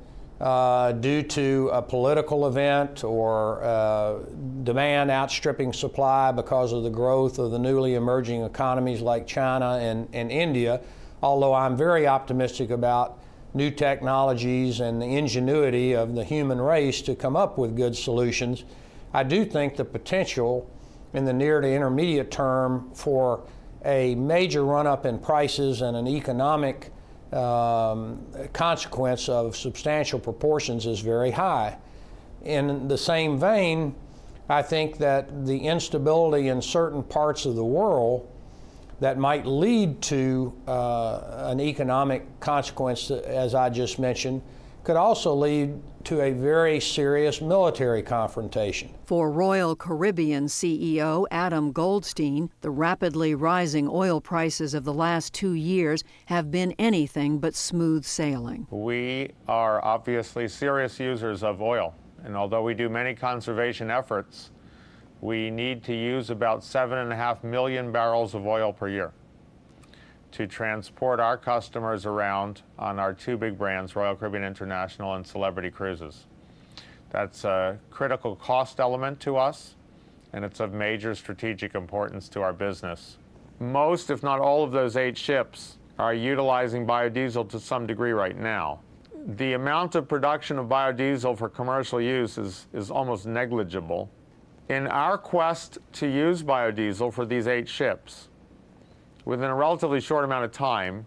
due to a political event or demand outstripping supply because of the growth of the newly emerging economies like China and India. Although I'm very optimistic about new technologies and the ingenuity of the human race to come up with good solutions, I do think the potential in the near to intermediate term for a major run-up in prices and an economic consequence of substantial proportions is very high. In the same vein, I think that the instability in certain parts of the world that might lead to an economic consequence, as I just mentioned, could also lead to a very serious military confrontation. For Royal Caribbean CEO Adam Goldstein, the rapidly rising oil prices of the last 2 years have been anything but smooth sailing. We are obviously serious users of oil, and although we do many conservation efforts, we need to use about 7.5 million barrels of oil per year to transport our customers around on our two big brands, Royal Caribbean International and Celebrity Cruises. That's a critical cost element to us, and it's of major strategic importance to our business. Most, if not all, of those 8 ships are utilizing biodiesel to some degree right now. The amount of production of biodiesel for commercial use is almost negligible. In our quest to use biodiesel for these 8 ships, within a relatively short amount of time,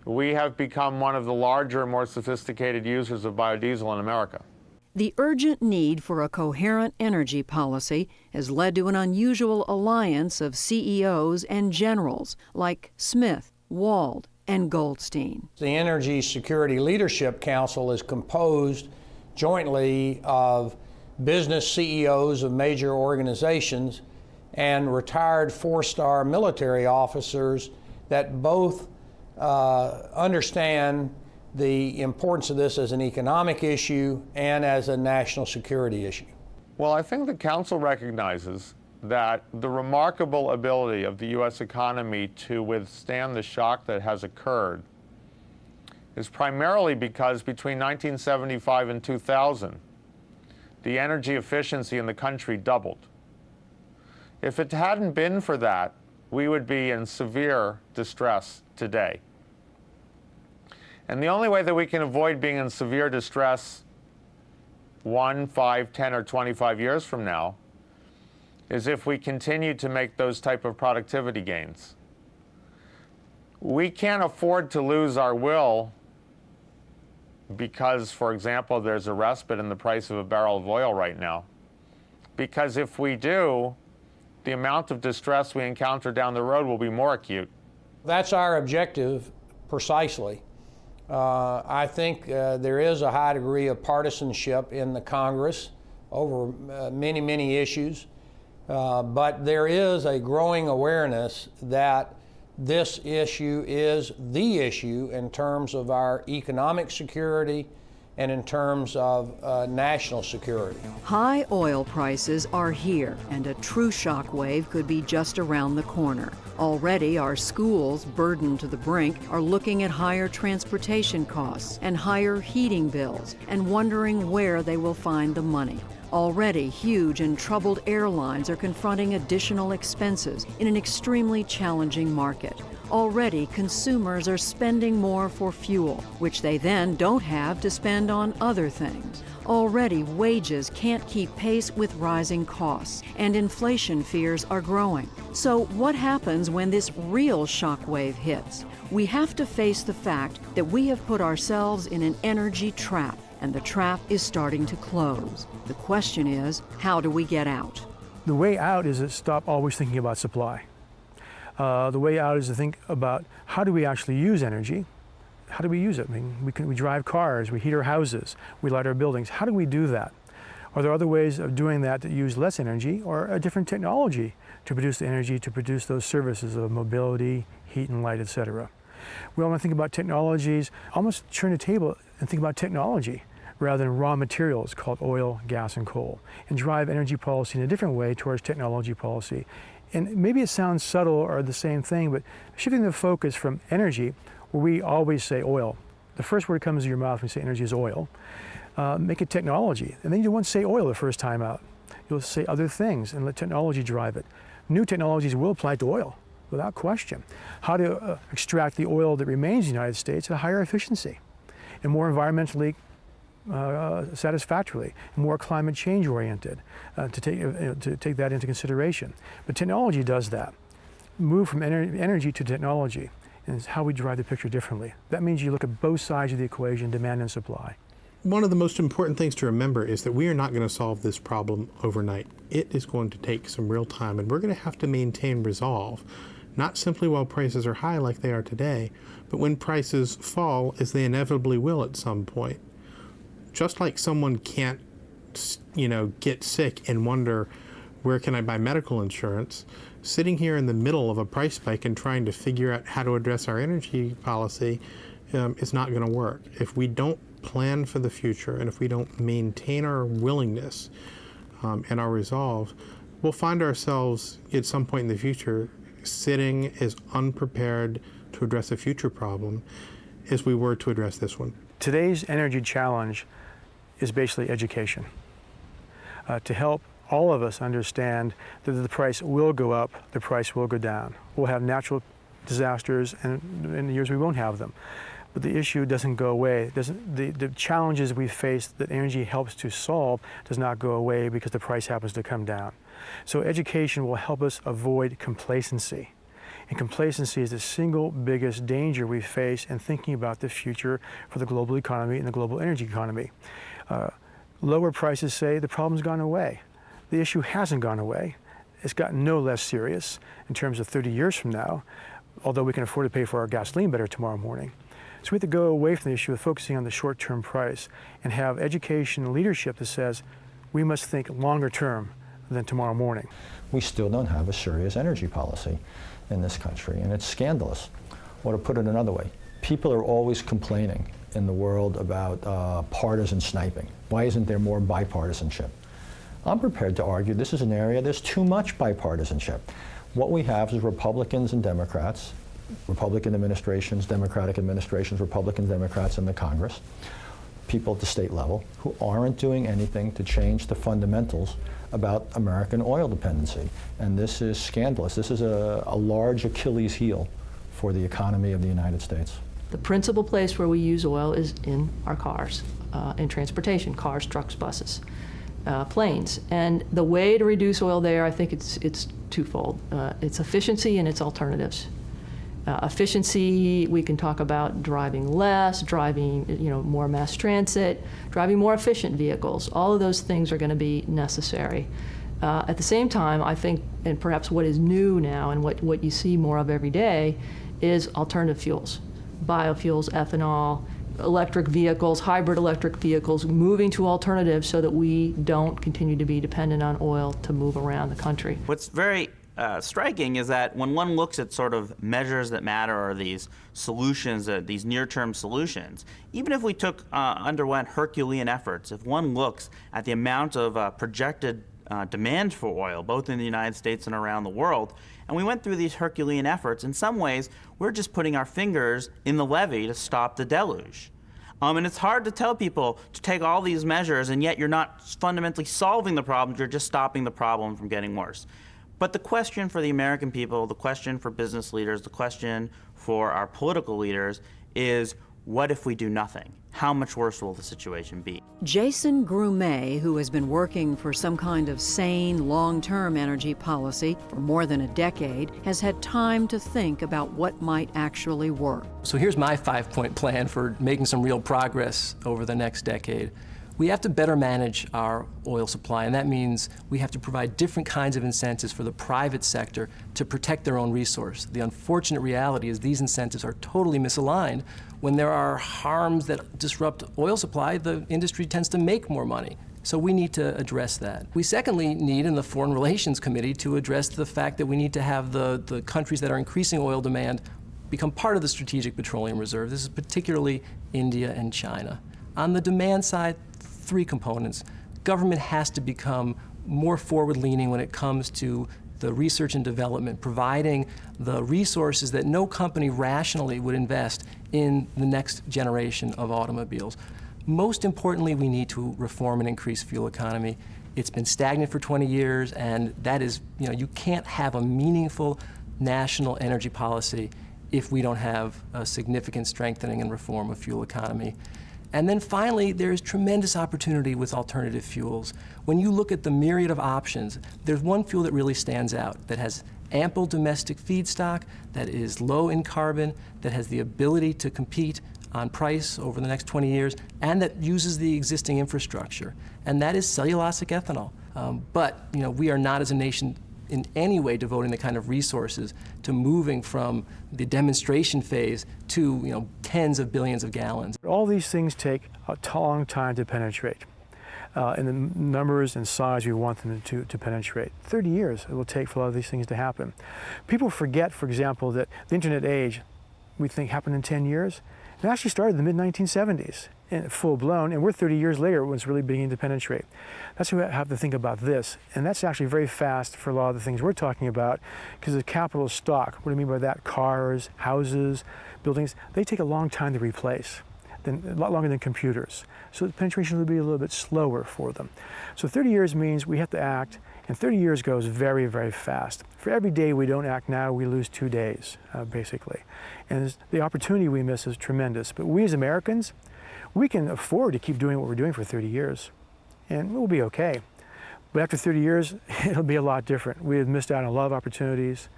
we have become one of the larger, more sophisticated users of biodiesel in America. The urgent need for a coherent energy policy has led to an unusual alliance of CEOs and generals like Smith, Wald, and Goldstein. The Energy Security Leadership Council is composed jointly of business CEOs of major organizations and retired four-star military officers that both understand the importance of this as an economic issue and as a national security issue. Well, I think the Council recognizes that the remarkable ability of the U.S. economy to withstand the shock that has occurred is primarily because between 1975 and 2000, the energy efficiency in the country doubled. If it hadn't been for that, we would be in severe distress today. And the only way that we can avoid being in severe distress 1, 5, 10, or 25 years from now is if we continue to make those type of productivity gains. We can't afford to lose our will because, for example, there's a respite in the price of a barrel of oil right now. Because if we do, the amount of distress we encounter down the road will be more acute. That's our objective, precisely. I think there is a high degree of partisanship in the Congress over many, many issues, but there is a growing awareness that this issue is the issue in terms of our economic security and in terms of national security. High oil prices are here, and a true shockwave could be just around the corner. Already, our schools, burdened to the brink, are looking at higher transportation costs and higher heating bills and wondering where they will find the money. Already, huge and troubled airlines are confronting additional expenses in an extremely challenging market. Already, consumers are spending more for fuel, which they then don't have to spend on other things. Already, wages can't keep pace with rising costs, and inflation fears are growing. So what happens when this real shockwave hits? We have to face the fact that we have put ourselves in an energy trap, and the trap is starting to close. The question is, how do we get out? The way out is to stop always thinking about supply. The way out is to think about how do we actually use energy? How do we use it? I mean, we drive cars, we heat our houses, we light our buildings. How do we do that? Are there other ways of doing that use less energy or a different technology to produce the energy to produce those services of mobility, heat and light, etc.? We want to think about technologies, almost turn the table and think about technology rather than raw materials called oil, gas, and coal, and drive energy policy in a different way towards technology policy. And maybe it sounds subtle or the same thing, but shifting the focus from energy, where we always say oil. The first word that comes to your mouth when you say energy is oil. Make it technology. And then you won't say oil the first time out. You'll say other things and let technology drive it. New technologies will apply to oil, without question. How to extract the oil that remains in the United States at a higher efficiency and more environmentally satisfactorily, more climate change oriented, to take that into consideration. But technology does that. Move from energy to technology, and it's how we drive the picture differently. That means you look at both sides of the equation, demand and supply. One of the most important things to remember is that we are not going to solve this problem overnight. It is going to take some real time, and we're going to have to maintain resolve, not simply while prices are high like they are today, but when prices fall, as they inevitably will at some point. Just like someone can't, get sick and wonder, where can I buy medical insurance? Sitting here in the middle of a price spike and trying to figure out how to address our energy policy is not going to work. If we don't plan for the future and if we don't maintain our willingness and our resolve, we'll find ourselves at some point in the future sitting as unprepared to address a future problem as we were to address this one. Today's energy challenge is basically education. To help all of us understand that the price will go up, the price will go down. We'll have natural disasters, and in the years we won't have them. But the issue doesn't go away. The challenges we face that energy helps to solve does not go away because the price happens to come down. So education will help us avoid complacency And complacency is the single biggest danger we face in thinking about the future for the global economy and the global energy economy. Lower prices say the problem's gone away. The issue hasn't gone away. It's gotten no less serious in terms of 30 years from now, although we can afford to pay for our gasoline better tomorrow morning. So we have to go away from the issue of focusing on the short-term price and have education and leadership that says we must think longer term than tomorrow morning. We still don't have a serious energy policy in this country, and it's scandalous. Or to put it another way, people are always complaining in the world about partisan sniping. Why isn't there more bipartisanship? I'm prepared to argue this is an area there's too much bipartisanship. What we have is Republicans and Democrats, Republican administrations, Democratic administrations, Republicans, Democrats in the Congress, people at the state level who aren't doing anything to change the fundamentals about American oil dependency. And this is scandalous. This is a large Achilles heel for the economy of the United States. The principal place where we use oil is in our cars, in transportation, cars, trucks, buses, planes. And the way to reduce oil there, I think it's twofold. It's efficiency and it's alternatives. Efficiency, we can talk about driving less, driving more mass transit, driving more efficient vehicles. All of those things are going to be necessary. At the same time, I think, and perhaps what is new now and what you see more of every day, is alternative fuels. Biofuels, ethanol, electric vehicles, hybrid electric vehicles, moving to alternatives so that we don't continue to be dependent on oil to move around the country. What's very striking is that when one looks at sort of measures that matter or these solutions, these near-term solutions, even if we underwent Herculean efforts, if one looks at the amount of projected demand for oil, both in the United States and around the world, and we went through these Herculean efforts, in some ways, we're just putting our fingers in the levee to stop the deluge. And it's hard to tell people to take all these measures, and yet you're not fundamentally solving the problem, you're just stopping the problem from getting worse. But the question for the American people, the question for business leaders, the question for our political leaders is, what if we do nothing? How much worse will the situation be? Jason Grumet, who has been working for some kind of sane, long-term energy policy for more than a decade, has had time to think about what might actually work. So here's my 5-point plan for making some real progress over the next decade. We have to better manage our oil supply, and that means we have to provide different kinds of incentives for the private sector to protect their own resource. The unfortunate reality is these incentives are totally misaligned. When there are harms that disrupt oil supply, the industry tends to make more money. So we need to address that. We secondly need in the Foreign Relations Committee to address the fact that we need to have the countries that are increasing oil demand become part of the Strategic Petroleum Reserve. This is particularly India and China. On the demand side, 3 components. Government has to become more forward-leaning when it comes to the research and development, providing the resources that no company rationally would invest in the next generation of automobiles. Most importantly, we need to reform and increase fuel economy. It's been stagnant for 20 years, and that is, you can't have a meaningful national energy policy if we don't have a significant strengthening and reform of fuel economy. And then finally, there's tremendous opportunity with alternative fuels. When you look at the myriad of options, there's one fuel that really stands out, that has ample domestic feedstock, that is low in carbon, that has the ability to compete on price over the next 20 years, and that uses the existing infrastructure. And that is cellulosic ethanol. But we are not as a nation in any way devoting the kind of resources to moving from the demonstration phase to tens of billions of gallons. All these things take a long time to penetrate in the numbers and size we want them to penetrate. 30 years it will take for a lot of these things to happen. People forget, for example, that the internet age we think happened in 10 years. It actually started in the mid-1970s, full blown, and we're 30 years later when it's really beginning to penetrate. That's why we have to think about this, and that's actually very fast for a lot of the things we're talking about, because the capital is stock. What do I mean by that? Cars, houses, buildings, they take a long time to replace, a lot longer than computers. So the penetration will be a little bit slower for them. So 30 years means we have to act, and 30 years goes very, very fast. For every day we don't act now, we lose 2 days, basically. And the opportunity we miss is tremendous. But we as Americans, we can afford to keep doing what we're doing for 30 years, and we'll be okay. But after 30 years, it'll be a lot different. We have missed out on a lot of opportunities,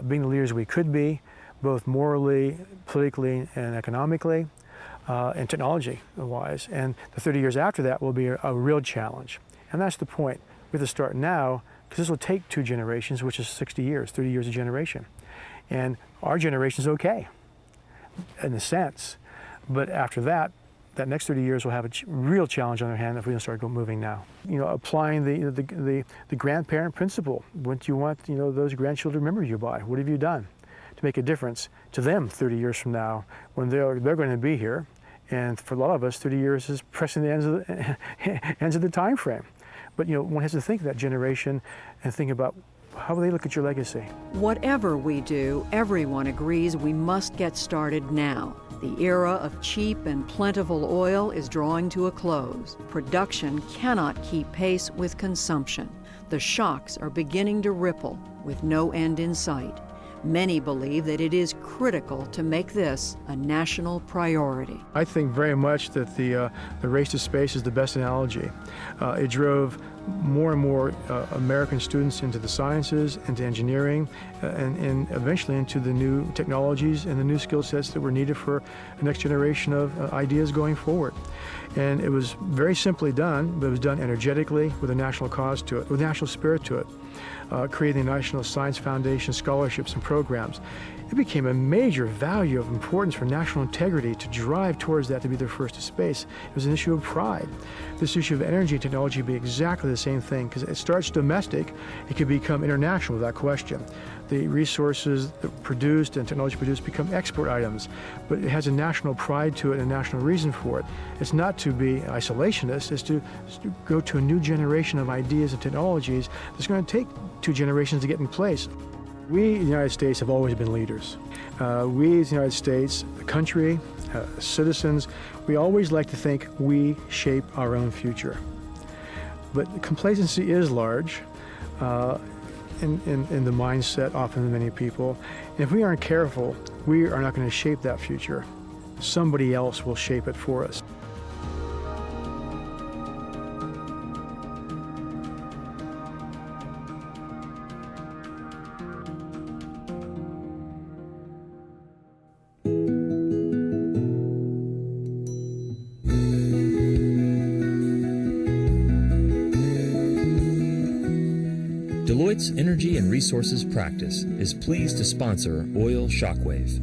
being the leaders we could be, both morally, politically, and economically, and technology-wise. And the 30 years after that will be a real challenge. And that's the point. We have to start now, because this will take 2 generations, which is 60 years, 30 years a generation. And our generation's okay, in a sense. But after that, that next 30 years will have a real challenge on their hand if we don't start moving now. You know, applying the grandparent principle. What do you want, you know, those grandchildren to remember you by? What have you done to make a difference to them 30 years from now when they're going to be here? And for a lot of us, 30 years is pressing the ends of the time frame. But, you know, one has to think of that generation and think about how will they look at your legacy? Whatever we do, everyone agrees we must get started now. The era of cheap and plentiful oil is drawing to a close. Production cannot keep pace with consumption. The shocks are beginning to ripple with no end in sight. Many believe that it is critical to make this a national priority. I think very much that the race to space is the best analogy. It drove more and more American students into the sciences, into engineering, and eventually into the new technologies and the new skill sets that were needed for the next generation of ideas going forward. And it was very simply done, but it was done energetically with a national cause to it, with a national spirit to it, creating the National Science Foundation scholarships and programs. It became a major value of importance for national integrity to drive towards that, to be the first to space. It was an issue of pride. This issue of energy and technology would be exactly the same thing, because it starts domestic, it could become international without question. The resources that produced and technology produced become export items, but it has a national pride to it and a national reason for it. It's not to be isolationist, it's to go to a new generation of ideas and technologies that's going to take 2 generations to get in place. We in the United States have always been leaders. We as the United States, the country, citizens, we always like to think we shape our own future. But complacency is large in the mindset often of many people. And if we aren't careful, we are not going to shape that future. Somebody else will shape it for us. Deloitte's Energy and Resources Practice is pleased to sponsor Oil Shockwave.